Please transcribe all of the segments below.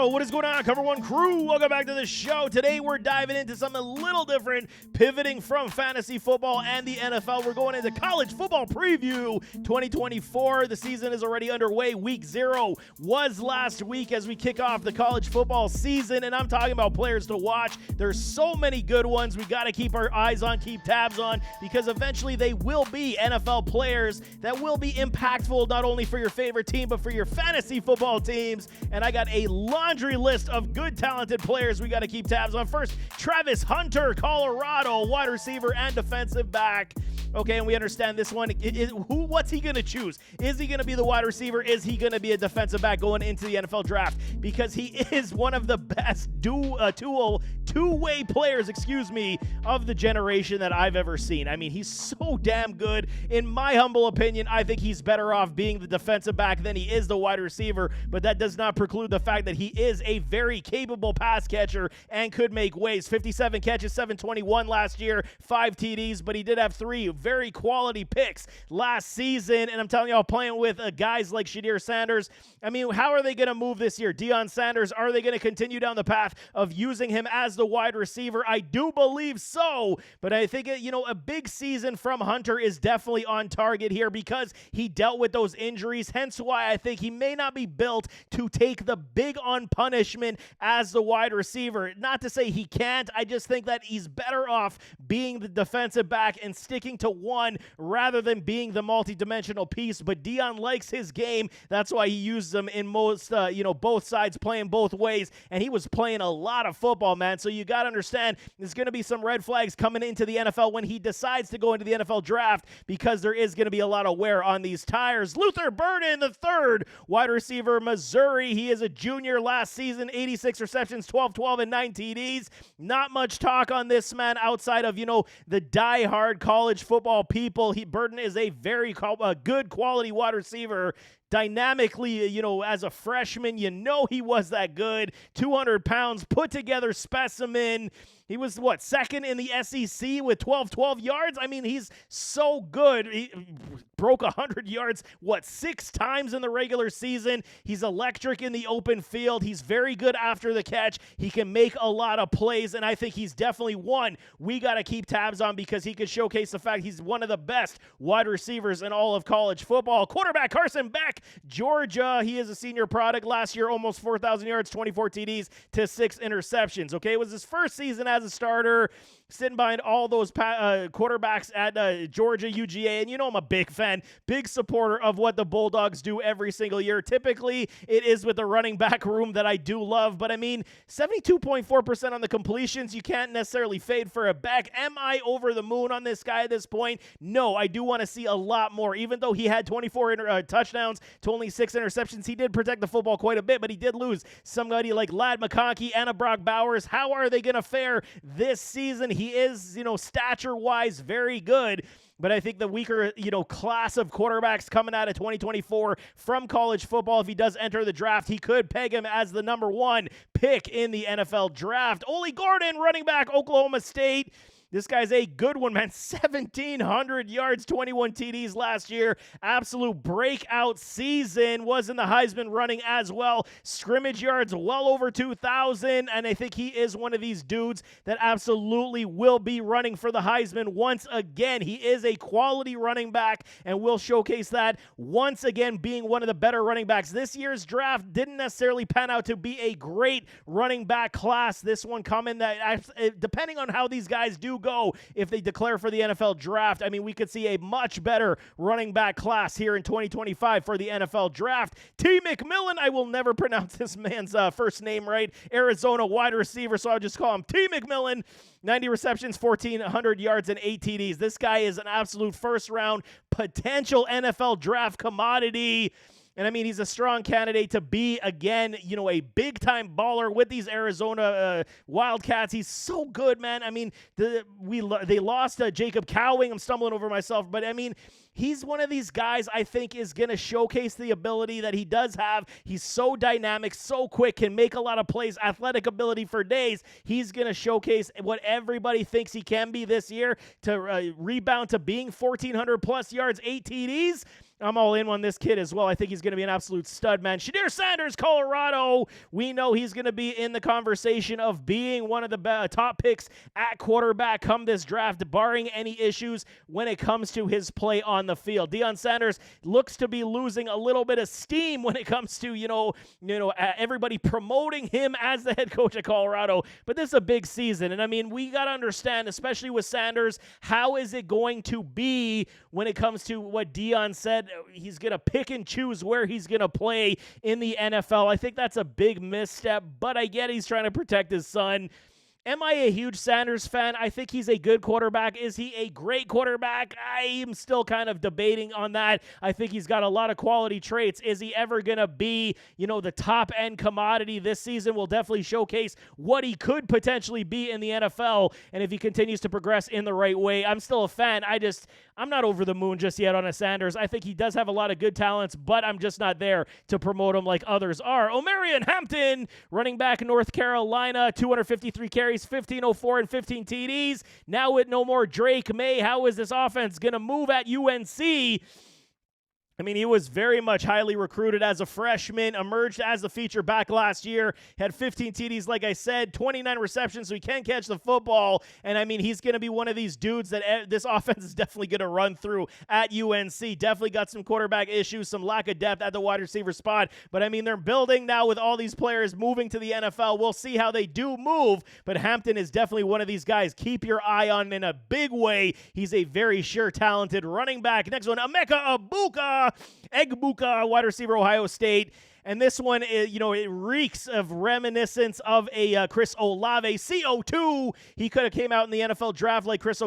Yo, what is going on, Cover One crew? Welcome back to the show. Today we're diving into something a little different, pivoting from fantasy football and the NFL. We're going into college football preview 2024. The season is already underway. Week 0 was last week as we kick off the college football season, and I'm talking about players to watch. There's so many good ones we got to keep our eyes on, keep tabs on, because eventually they will be NFL players that will be impactful not only for your favorite team, but for your fantasy football teams. And I got a laundry list of good, talented players we got to keep tabs on. First, Travis Hunter, Colorado, wide receiver and defensive back. Okay, and we understand this one. What's he going to choose? Is he going to be the wide receiver? Is he going to be a defensive back going into the NFL draft? Because he is one of the best two-way players, of the generation that I've ever seen. I mean, he's so damn good. In my humble opinion, I think he's better off being the defensive back than he is the wide receiver, but that does not preclude the fact that he is a very capable pass catcher and could make waves. 57 catches, 721 last year, 5 TDs, but he did have 3 very quality picks last season, and I'm telling y'all, playing with guys like Shadir Sanders, I mean, how are they going to move this year? Deion Sanders, are they going to continue down the path of using him as the wide receiver? I do believe so, but I think, a big season from Hunter is definitely on target here because he dealt with those injuries, hence why I think he may not be built to take the big on punishment as the wide receiver. Not to say he can't, I just think that he's better off being the defensive back and sticking to one rather than being the multi-dimensional piece. But Deion likes his game. That's why he uses them in most, both sides, playing both ways. And he was playing a lot of football, man. So you got to understand there's going to be some red flags coming into the NFL when he decides to go into the NFL draft because there is going to be a lot of wear on these tires. Luther Burden, the third wide receiver, Missouri. He is a junior last season, 86 receptions, 12, and 9 TDs. Not much talk on this man outside of, the diehard college football people. Burden is a very good quality wide receiver. Dynamically, as a freshman, he was that good. 200 pounds, put together specimen. He was, second in the SEC with 12 yards? I mean, he's so good. He broke 100 yards, 6 times in the regular season. He's electric in the open field. He's very good after the catch. He can make a lot of plays, and I think he's definitely one we got to keep tabs on because he could showcase the fact he's one of the best wide receivers in all of college football. Quarterback Carson Beck, Georgia. He is a senior product. Last year, almost 4,000 yards, 24 TDs to 6 interceptions. Okay, it was his first season as a starter, sitting behind all those quarterbacks at Georgia, UGA, and I'm a big fan, big supporter of what the Bulldogs do every single year. Typically, it is with the running back room that I do love, but I mean, 72.4% on the completions, you can't necessarily fade for a Beck. Am I over the moon on this guy at this point? No, I do want to see a lot more. Even though he had 24 touchdowns to only 6 interceptions, he did protect the football quite a bit, but he did lose somebody like Ladd McConkey, Anna Brock Bowers. How are they going to fare this season? He is, stature-wise very good, but I think the weaker, class of quarterbacks coming out of 2024 from college football, if he does enter the draft, he could peg him as the number 1 pick in the NFL draft. Ole Gordon, running back, Oklahoma State. This guy's a good one, man. 1,700 yards, 21 TDs last year. Absolute breakout season. Was in the Heisman running as well. Scrimmage yards well over 2,000. And I think he is one of these dudes that absolutely will be running for the Heisman once again. He is a quality running back and will showcase that once again being one of the better running backs. This year's draft didn't necessarily pan out to be a great running back class. This one coming that, depending on how these guys do go, if they declare for the NFL draft, I mean, we could see a much better running back class here in 2025 for the NFL draft. T. McMillan, I will never pronounce this man's first name right. Arizona wide receiver, so I'll just call him T. McMillan. 90 receptions, 1,400 yards, and 8 TDs. This guy is an absolute first-round potential NFL draft commodity. And I mean, he's a strong candidate to be, again, a big-time baller with these Arizona Wildcats. He's so good, man. I mean, they lost Jacob Cowing. I'm stumbling over myself. But, I mean, he's one of these guys I think is going to showcase the ability that he does have. He's so dynamic, so quick, can make a lot of plays, athletic ability for days. He's going to showcase what everybody thinks he can be this year to rebound to being 1,400-plus yards, 8 TDs. I'm all in on this kid as well. I think he's going to be an absolute stud, man. Shedeur Sanders, Colorado. We know he's going to be in the conversation of being one of the top picks at quarterback come this draft, barring any issues when it comes to his play on the field. Deion Sanders looks to be losing a little bit of steam when it comes to, everybody promoting him as the head coach of Colorado. But this is a big season. And I mean, we got to understand, especially with Sanders, how is it going to be when it comes to what Deion said? He's going to pick and choose where he's going to play in the NFL. I think that's a big misstep, but I get he's trying to protect his son. Am I a huge Sanders fan? I think he's a good quarterback. Is he a great quarterback? I am still kind of debating on that. I think he's got a lot of quality traits. Is he ever going to be, the top-end commodity this season? Will definitely showcase what he could potentially be in the NFL, and if he continues to progress in the right way. I'm still a fan. I'm not over the moon just yet on a Sanders. I think he does have a lot of good talents, but I'm just not there to promote him like others are. Omarion Hampton, running back in North Carolina, 253 carries, 1504 and 15 TDs. Now with no more Drake May, how is this offense going to move at UNC? I mean, he was very much highly recruited as a freshman, emerged as the feature back last year, had 15 TDs, like I said, 29 receptions, so he can catch the football. And, I mean, he's going to be one of these dudes that this offense is definitely going to run through at UNC. Definitely got some quarterback issues, some lack of depth at the wide receiver spot. But, I mean, they're building now with all these players moving to the NFL. We'll see how they do move. But Hampton is definitely one of these guys. Keep your eye on in a big way. He's a very sure, talented running back. Next one, Emeka Egbuka, wide receiver, Ohio State. And this one, it reeks of reminiscence of a Chris Olave. CO2, he could have came out in the NFL draft like Chris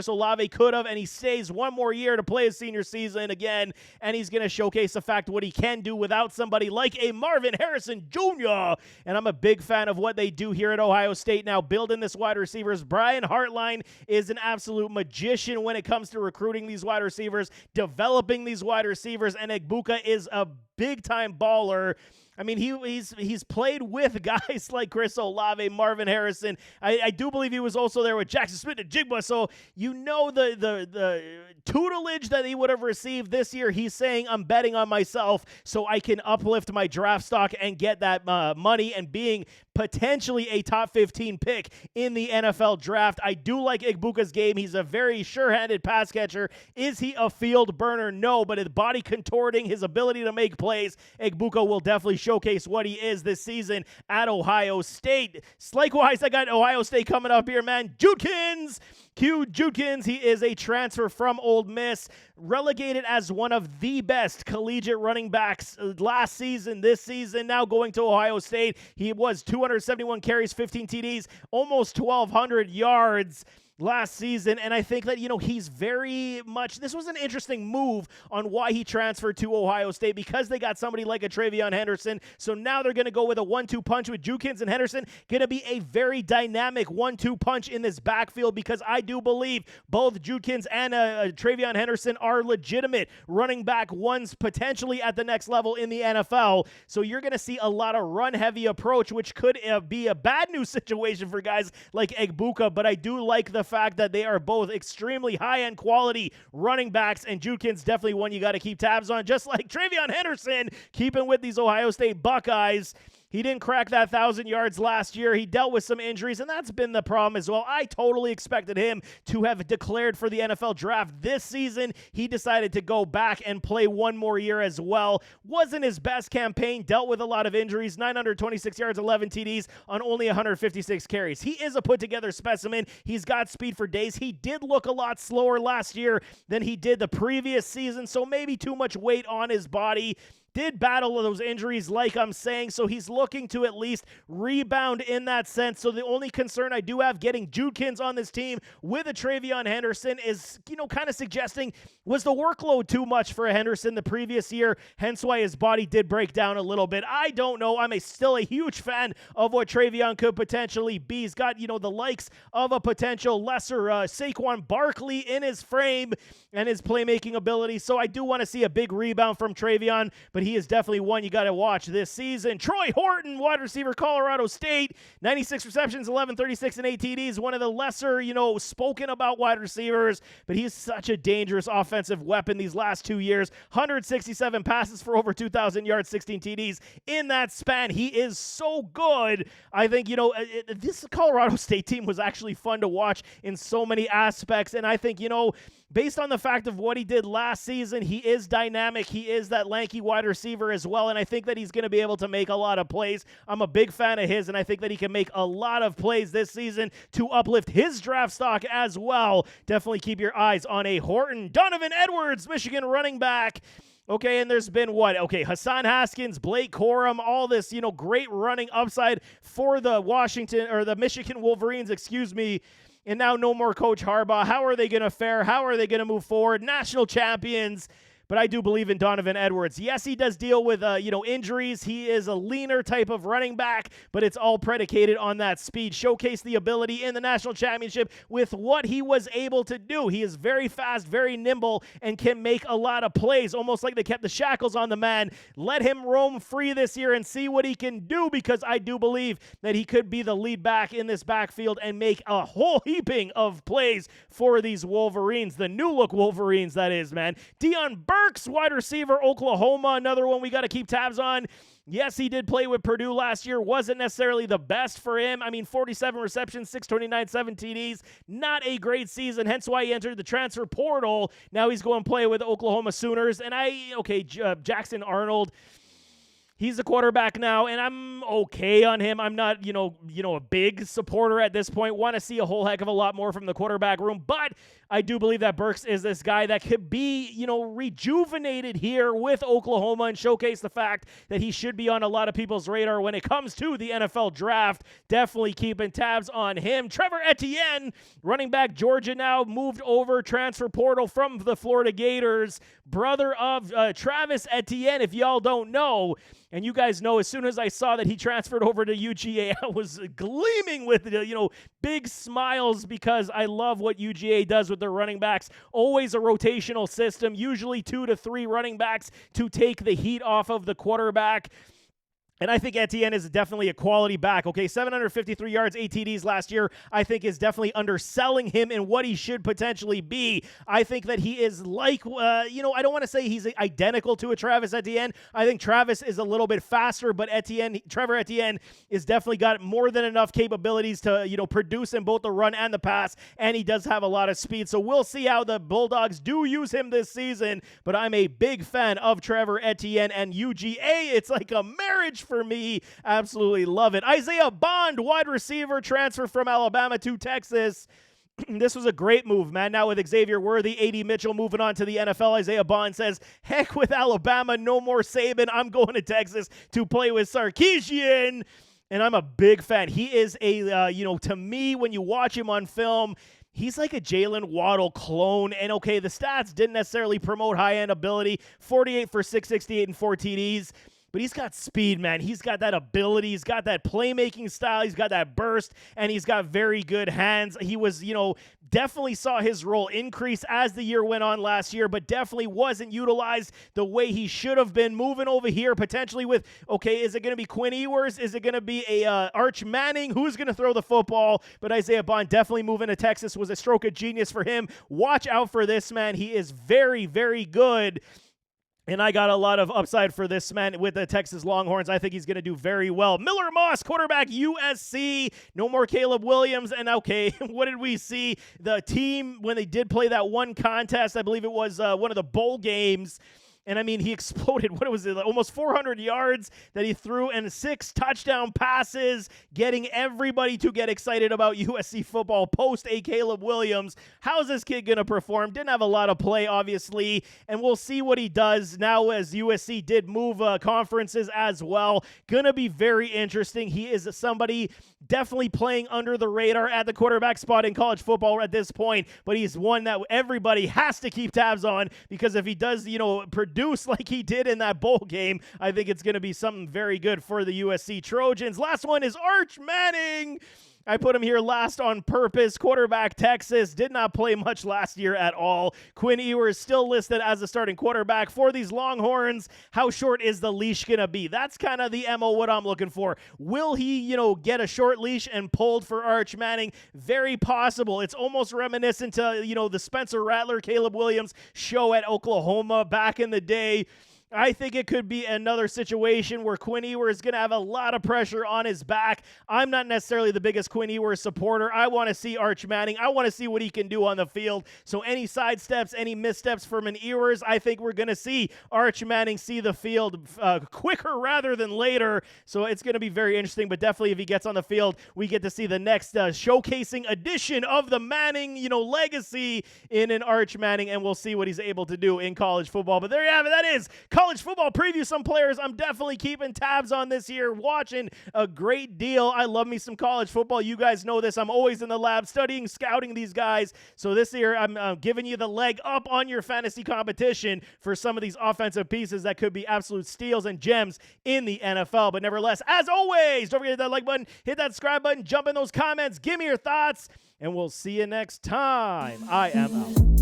Olave could have, and he stays one more year to play his senior season again, and he's going to showcase the fact what he can do without somebody like a Marvin Harrison Jr., and I'm a big fan of what they do here at Ohio State now, building this wide receivers. Brian Hartline is an absolute magician when it comes to recruiting these wide receivers, developing these wide receivers, and Egbuka is a big-time baller. I mean, he's played with guys like Chris Olave, Marvin Harrison. I do believe he was also there with Jackson Smith-Njigba. So the tutelage that he would have received this year, he's saying, I'm betting on myself so I can uplift my draft stock and get that money and being potentially a top 15 pick in the NFL draft. I do like Egbuka's game. He's a very sure-handed pass catcher. Is he a field burner? No, but his body contorting, his ability to make plays, Egbuka will definitely showcase what he is this season at Ohio State. Likewise, I got Ohio State coming up here, man. Judkins, he is a transfer from Ole Miss, relegated as one of the best collegiate running backs last season, this season, now going to Ohio State. He was 271 carries, 15 TDs, almost 1,200 yards last season, and I think that, he's very much, this was an interesting move on why he transferred to Ohio State, because they got somebody like a Travion Henderson, so now they're going to go with a 1-2 punch with Judkins and Henderson, going to be a very dynamic 1-2 punch in this backfield, because I do believe both Judkins and Travion Henderson are legitimate running back ones, potentially at the next level in the NFL, so you're going to see a lot of run-heavy approach, which could be a bad news situation for guys like Egbuka, but I do like the fact that they are both extremely high-end quality running backs, and Judkins definitely one you got to keep tabs on, just like Travion Henderson, keeping with these Ohio State Buckeyes. He didn't crack that 1,000 yards last year. He dealt with some injuries, and that's been the problem as well. I totally expected him to have declared for the NFL draft this season. He decided to go back and play one more year as well. Wasn't his best campaign, dealt with a lot of injuries, 926 yards, 11 TDs on only 156 carries. He is a put-together specimen. He's got speed for days. He did look a lot slower last year than he did the previous season, so maybe too much weight on his body. Did battle those injuries, like I'm saying, so he's looking to at least rebound in that sense. So the only concern I do have getting Judkins on this team with a Travion Henderson is, kind of suggesting, was the workload too much for Henderson the previous year, hence why his body did break down a little bit. I don't know. I'm still a huge fan of what Travion could potentially be. He's got, the likes of a potential lesser Saquon Barkley in his frame and his playmaking ability, so I do want to see a big rebound from Travion, but he is definitely one you got to watch this season. Troy Horton, wide receiver, Colorado State, 96 receptions, 1136 and 8 TDs, one of the lesser, spoken about wide receivers, but he's such a dangerous offensive weapon these last 2 years. 167 passes for over 2,000 yards, 16 TDs in that span. He is so good. I think, this Colorado State team was actually fun to watch in so many aspects, and I think, based on the fact of what he did last season, he is dynamic. He is that lanky wide receiver as well, and I think that he's going to be able to make a lot of plays. I'm a big fan of his, and I think that he can make a lot of plays this season to uplift his draft stock as well. Definitely keep your eyes on a Horton. Donovan Edwards, Michigan running back. Okay, and there's been Hassan Haskins, Blake Corum, all this, great running upside for the Michigan Wolverines, and now no more Coach Harbaugh. How are they going to fare? How are they going to move forward? National champions. But I do believe in Donovan Edwards. Yes, he does deal with, injuries. He is a leaner type of running back, but it's all predicated on that speed. Showcase the ability in the national championship with what he was able to do. He is very fast, very nimble, and can make a lot of plays, almost like they kept the shackles on the man. Let him roam free this year and see what he can do, because I do believe that he could be the lead back in this backfield and make a whole heaping of plays for these Wolverines. The new look Wolverines, that is, man. Deion Burks, wide receiver, Oklahoma, another one we got to keep tabs on. Yes, he did play with Purdue last year. Wasn't necessarily the best for him. 47 receptions, 629, 7 TDs. Not a great season, hence why he entered the transfer portal. Now he's going to play with the Oklahoma Sooners. And Jackson Arnold, he's the quarterback now, and I'm okay on him. I'm not, a big supporter at this point. Want to see a whole heck of a lot more from the quarterback room, but I do believe that Burks is this guy that could be, rejuvenated here with Oklahoma and showcase the fact that he should be on a lot of people's radar when it comes to the NFL draft. Definitely keeping tabs on him. Trevor Etienne, running back, Georgia now, moved over, transfer portal from the Florida Gators, brother of Travis Etienne, if y'all don't know. And you guys know, as soon as I saw that he transferred over to UGA, I was gleaming with, big smiles, because I love what UGA does with their running backs. Always a rotational system, usually 2 to 3 running backs to take the heat off of the quarterback. And I think Etienne is definitely a quality back. 753 yards, 8 TDs last year, I think is definitely underselling him in what he should potentially be. I think that he is like, I don't want to say he's identical to a Travis Etienne. I think Travis is a little bit faster, but Trevor Etienne is definitely got more than enough capabilities to, produce in both the run and the pass, and he does have a lot of speed. So we'll see how the Bulldogs do use him this season, but I'm a big fan of Trevor Etienne and UGA. It's like a marriage for me. Absolutely love it. Isaiah Bond, wide receiver, transfer from Alabama to Texas. This was a great move, man. Now with Xavier Worthy, A.D. Mitchell moving on to the NFL, Isaiah Bond says, heck with Alabama, no more Saban. I'm going to Texas to play with Sarkisian. And I'm a big fan. He is to me, when you watch him on film, he's like a Jalen Waddle clone. And the stats didn't necessarily promote high-end ability. 48 for 668 and 4 TDs. But he's got speed, man. He's got that ability. He's got that playmaking style. He's got that burst, and he's got very good hands. He was, definitely saw his role increase as the year went on last year, but definitely wasn't utilized the way he should have been. Moving over here potentially with, is it going to be Quinn Ewers? Is it going to be a Arch Manning? Who's going to throw the football? But Isaiah Bond definitely moving to Texas was a stroke of genius for him. Watch out for this, man. He is very, very good. And I got a lot of upside for this man with the Texas Longhorns. I think he's going to do very well. Miller Moss, quarterback, USC. No more Caleb Williams. And what did we see? The team, when they did play that one contest, I believe it was one of the bowl games, and he exploded. What was it? Almost 400 yards that he threw and 6 touchdown passes, getting everybody to get excited about USC football post a Caleb Williams. How's this kid going to perform? Didn't have a lot of play, obviously, and we'll see what he does now as USC did move conferences as well. Going to be very interesting. He is somebody definitely playing under the radar at the quarterback spot in college football at this point, but he's one that everybody has to keep tabs on, because if he does, produce like he did in that bowl game, I think it's going to be something very good for the USC Trojans. Last one is Arch Manning. I put him here last on purpose. Quarterback Texas did not play much last year at all. Quinn Ewers still listed as the starting quarterback for these Longhorns. How short is the leash going to be? That's kind of the MO what I'm looking for. Will he, get a short leash and pulled for Arch Manning? Very possible. It's almost reminiscent to, the Spencer Rattler, Caleb Williams show at Oklahoma back in the day. I think it could be another situation where Quinn Ewers is going to have a lot of pressure on his back. I'm not necessarily the biggest Quinn Ewers supporter. I want to see Arch Manning. I want to see what he can do on the field. So any sidesteps, any missteps from an Ewers, I think we're going to see Arch Manning see the field quicker rather than later. So it's going to be very interesting. But definitely if he gets on the field, we get to see the next showcasing edition of the Manning, legacy in an Arch Manning. And we'll see what he's able to do in college football. But there you have it. That is college football preview. Some players I'm definitely keeping tabs on this year, watching a great deal. I love me some college football. You guys know this. I'm always in the lab studying, scouting these guys. So this year I'm giving you the leg up on your fantasy competition for some of these offensive pieces that could be absolute steals and gems in the NFL. But nevertheless, as always, don't forget to hit that like button, hit that subscribe button, jump in those comments, give me your thoughts, and we'll see you next time. I am out.